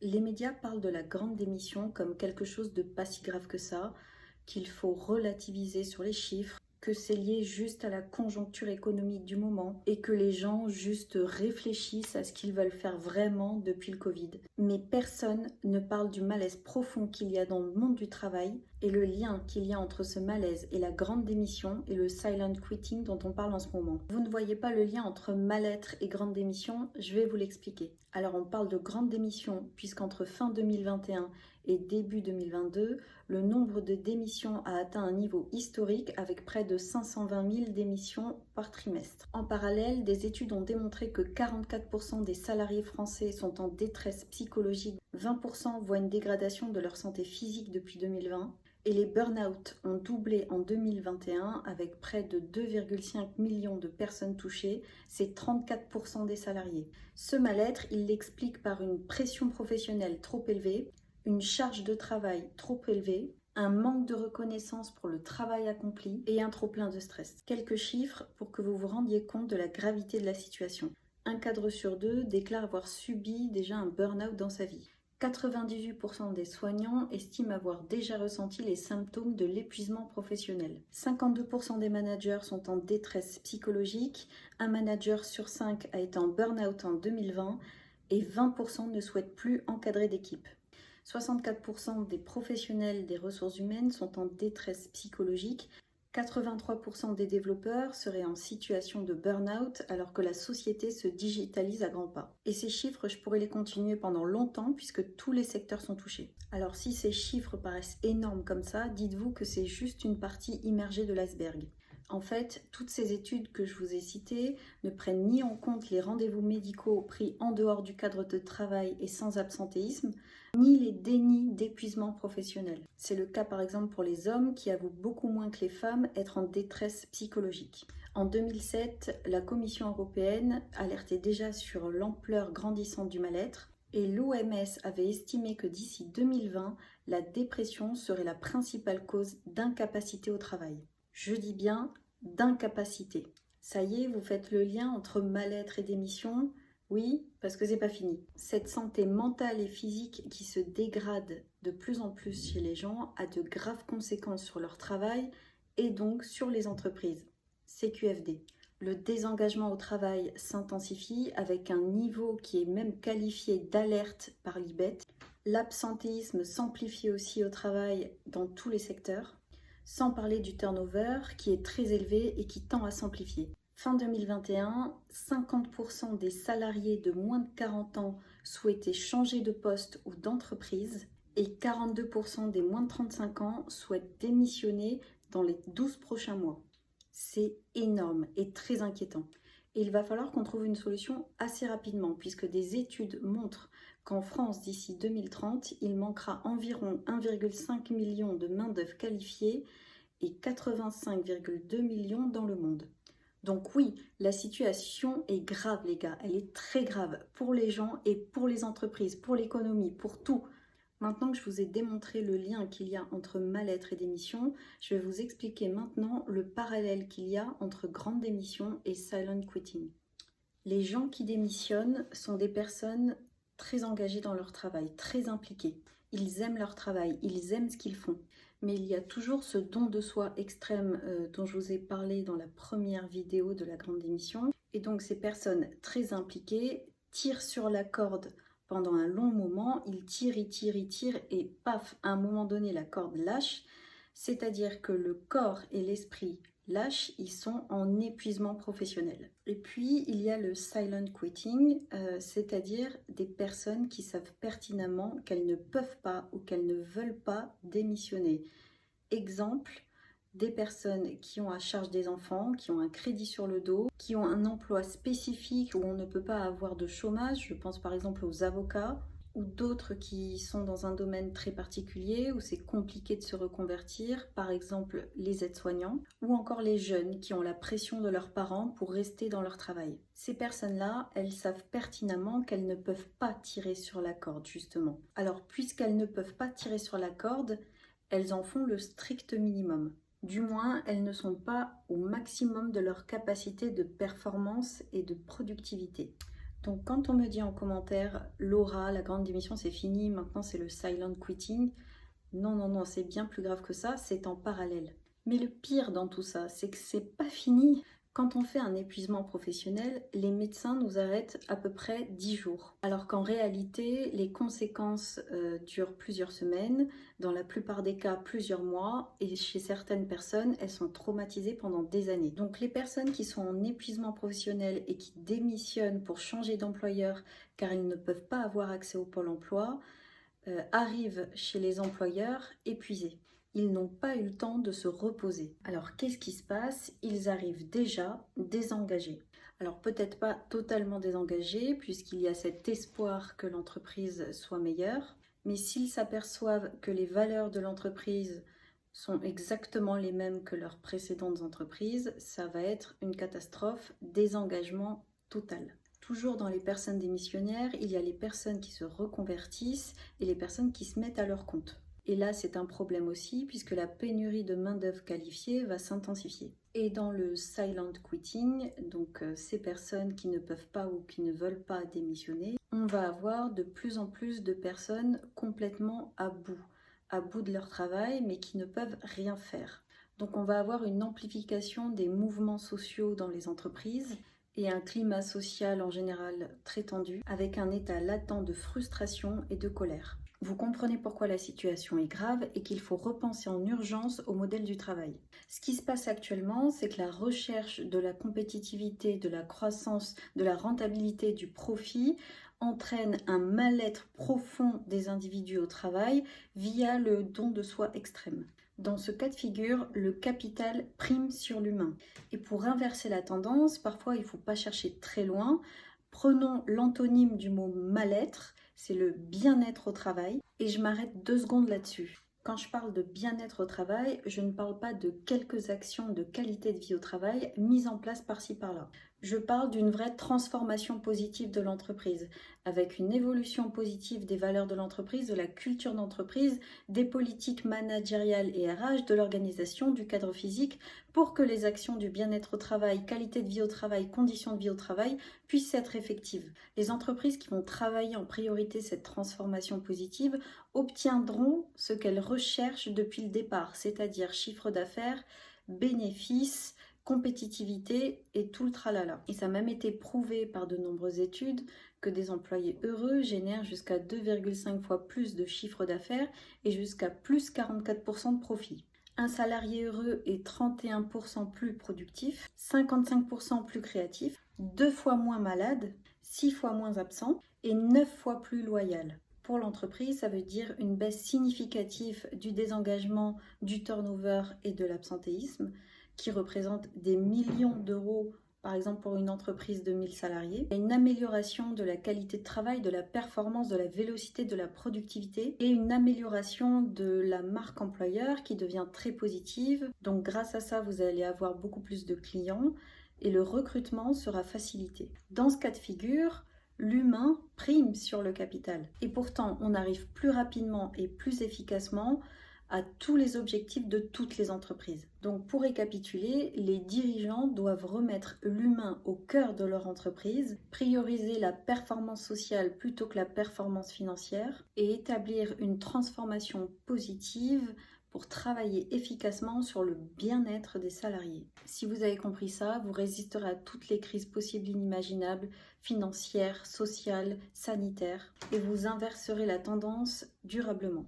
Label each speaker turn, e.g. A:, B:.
A: Les médias parlent de la grande démission comme quelque chose de pas si grave que ça, qu'il faut relativiser sur les chiffres, que c'est lié juste à la conjoncture économique du moment et que les gens juste réfléchissent à ce qu'ils veulent faire vraiment depuis le Covid. Mais personne ne parle du malaise profond qu'il y a dans le monde du travail et le lien qu'il y a entre ce malaise et la grande démission et le silent quitting dont on parle en ce moment. Vous ne voyez pas le lien entre mal-être et grande démission? Je vais vous l'expliquer. Alors on parle de grande démission puisqu'entre fin 2021 et début 2022, le nombre de démissions a atteint un niveau historique avec près de 520 000 démissions par trimestre. En parallèle, des études ont démontré que 44% des salariés français sont en détresse psychologique, 20% voient une dégradation de leur santé physique depuis 2020 et les burn-out ont doublé en 2021 avec près de 2,5 millions de personnes touchées, c'est 34% des salariés. Ce mal-être, il l'explique par une pression professionnelle trop élevée, une charge de travail trop élevée, un manque de reconnaissance pour le travail accompli et un trop-plein de stress. Quelques chiffres pour que vous vous rendiez compte de la gravité de la situation. Un cadre sur deux déclare avoir subi déjà un burn-out dans sa vie. 98% des soignants estiment avoir déjà ressenti les symptômes de l'épuisement professionnel. 52% des managers sont en détresse psychologique. Un manager sur 5 a été en burn-out en 2020 et 20% ne souhaitent plus encadrer d'équipe. 64% des professionnels des ressources humaines sont en détresse psychologique. 83% des développeurs seraient en situation de burn-out alors que la société se digitalise à grands pas. Et ces chiffres, je pourrais les continuer pendant longtemps puisque tous les secteurs sont touchés. Alors si ces chiffres paraissent énormes comme ça, dites-vous que c'est juste une partie immergée de l'iceberg. En fait, toutes ces études que je vous ai citées ne prennent ni en compte les rendez-vous médicaux pris en dehors du cadre de travail et sans absentéisme, ni les dénis d'épuisement professionnel. C'est le cas par exemple pour les hommes qui avouent beaucoup moins que les femmes être en détresse psychologique. En 2007, la Commission européenne alertait déjà sur l'ampleur grandissante du mal-être et l'OMS avait estimé que d'ici 2020, la dépression serait la principale cause d'incapacité au travail. Je dis bien d'incapacité. Ça y est, vous faites le lien entre mal-être et démission? Oui, parce que c'est pas fini. Cette santé mentale et physique qui se dégrade de plus en plus chez les gens a de graves conséquences sur leur travail et donc sur les entreprises. CQFD. Le désengagement au travail s'intensifie avec un niveau qui est même qualifié d'alerte par l'IBET. L'absentéisme s'amplifie aussi au travail dans tous les secteurs, sans parler du turnover qui est très élevé et qui tend à s'amplifier. Fin 2021, 50% des salariés de moins de 40 ans souhaitaient changer de poste ou d'entreprise et 42% des moins de 35 ans souhaitent démissionner dans les 12 prochains mois. C'est énorme et très inquiétant. Et il va falloir qu'on trouve une solution assez rapidement puisque des études montrent qu'en France, d'ici 2030, il manquera environ 1,5 million de main-d'œuvre qualifiée et 85,2 millions dans le monde. Donc oui, la situation est grave les gars, elle est très grave pour les gens et pour les entreprises, pour l'économie, pour tout. Maintenant que je vous ai démontré le lien qu'il y a entre mal-être et démission, je vais vous expliquer maintenant le parallèle qu'il y a entre grande démission et silent quitting. Les gens qui démissionnent sont des personnes très engagées dans leur travail, très impliquées. Ils aiment leur travail, ils aiment ce qu'ils font. Mais il y a toujours ce don de soi extrême dont je vous ai parlé dans la première vidéo de la grande démission. Et donc ces personnes très impliquées tirent sur la corde pendant un long moment, ils tirent et paf, à un moment donné la corde lâche. C'est-à-dire que le corps et l'esprit lâchent, ils sont en épuisement professionnel. Et puis, il y a le silent quitting, c'est-à-dire des personnes qui savent pertinemment qu'elles ne peuvent pas ou qu'elles ne veulent pas démissionner. Exemple, des personnes qui ont à charge des enfants, qui ont un crédit sur le dos, qui ont un emploi spécifique où on ne peut pas avoir de chômage, je pense par exemple aux avocats, ou d'autres qui sont dans un domaine très particulier où c'est compliqué de se reconvertir, par exemple les aides-soignants, ou encore les jeunes qui ont la pression de leurs parents pour rester dans leur travail. Ces personnes-là, elles savent pertinemment qu'elles ne peuvent pas tirer sur la corde, justement. Alors, puisqu'elles ne peuvent pas tirer sur la corde, elles en font le strict minimum. Du moins, elles ne sont pas au maximum de leur capacité de performance et de productivité. Donc quand on me dit en commentaire, Laura, la grande démission c'est fini, maintenant c'est le silent quitting, non, non, non, c'est bien plus grave que ça, c'est en parallèle. Mais le pire dans tout ça, c'est que c'est pas fini. Quand on fait un épuisement professionnel, les médecins nous arrêtent à peu près 10 jours. Alors qu'en réalité, les conséquences durent plusieurs semaines, dans la plupart des cas plusieurs mois, et chez certaines personnes, elles sont traumatisées pendant des années. Donc les personnes qui sont en épuisement professionnel et qui démissionnent pour changer d'employeur car ils ne peuvent pas avoir accès au pôle emploi, arrivent chez les employeurs épuisés. Ils n'ont pas eu le temps de se reposer. Alors qu'est-ce qui se passe? Ils arrivent déjà désengagés. Alors peut-être pas totalement désengagés puisqu'il y a cet espoir que l'entreprise soit meilleure, mais s'ils s'aperçoivent que les valeurs de l'entreprise sont exactement les mêmes que leurs précédentes entreprises, ça va être une catastrophe, désengagement total. Toujours dans les personnes démissionnaires, il y a les personnes qui se reconvertissent et les personnes qui se mettent à leur compte. Et là, c'est un problème aussi puisque la pénurie de main-d'œuvre qualifiée va s'intensifier. Et dans le silent quitting, donc ces personnes qui ne peuvent pas ou qui ne veulent pas démissionner, on va avoir de plus en plus de personnes complètement à bout de leur travail, mais qui ne peuvent rien faire. Donc on va avoir une amplification des mouvements sociaux dans les entreprises et un climat social en général très tendu, avec un état latent de frustration et de colère. Vous comprenez pourquoi la situation est grave et qu'il faut repenser en urgence au modèle du travail. Ce qui se passe actuellement, c'est que la recherche de la compétitivité, de la croissance, de la rentabilité, du profit entraîne un mal-être profond des individus au travail via le don de soi extrême. Dans ce cas de figure, le capital prime sur l'humain. Et pour inverser la tendance, parfois il ne faut pas chercher très loin. Prenons l'antonyme du mot mal-être, c'est le bien-être au travail. Et je m'arrête 2 secondes là-dessus. Quand je parle de bien-être au travail, je ne parle pas de quelques actions de qualité de vie au travail mises en place par-ci par-là. Je parle d'une vraie transformation positive de l'entreprise, avec une évolution positive des valeurs de l'entreprise, de la culture d'entreprise, des politiques managériales et RH, de l'organisation, du cadre physique, pour que les actions du bien-être au travail, qualité de vie au travail, conditions de vie au travail puissent être effectives. Les entreprises qui vont travailler en priorité cette transformation positive obtiendront ce qu'elles recherchent depuis le départ, c'est-à-dire chiffre d'affaires, bénéfices, compétitivité et tout le tralala. Et ça a même été prouvé par de nombreuses études que des employés heureux génèrent jusqu'à 2,5 fois plus de chiffre d'affaires et jusqu'à plus 44% de profit. Un salarié heureux est 31% plus productif, 55% plus créatif, 2 fois moins malade, 6 fois moins absent et 9 fois plus loyal. Pour l'entreprise, ça veut dire une baisse significative du désengagement, du turnover et de l'absentéisme, qui représente des millions d'euros, par exemple pour une entreprise de 1000 salariés, et une amélioration de la qualité de travail, de la performance, de la vélocité, de la productivité, et une amélioration de la marque employeur qui devient très positive. Donc grâce à ça, vous allez avoir beaucoup plus de clients et le recrutement sera facilité. Dans ce cas de figure, l'humain prime sur le capital. Et pourtant, on arrive plus rapidement et plus efficacement à tous les objectifs de toutes les entreprises. Donc pour récapituler, les dirigeants doivent remettre l'humain au cœur de leur entreprise, prioriser la performance sociale plutôt que la performance financière et établir une transformation positive pour travailler efficacement sur le bien-être des salariés. Si vous avez compris ça, vous résisterez à toutes les crises possibles et inimaginables, financières, sociales, sanitaires, et vous inverserez la tendance durablement.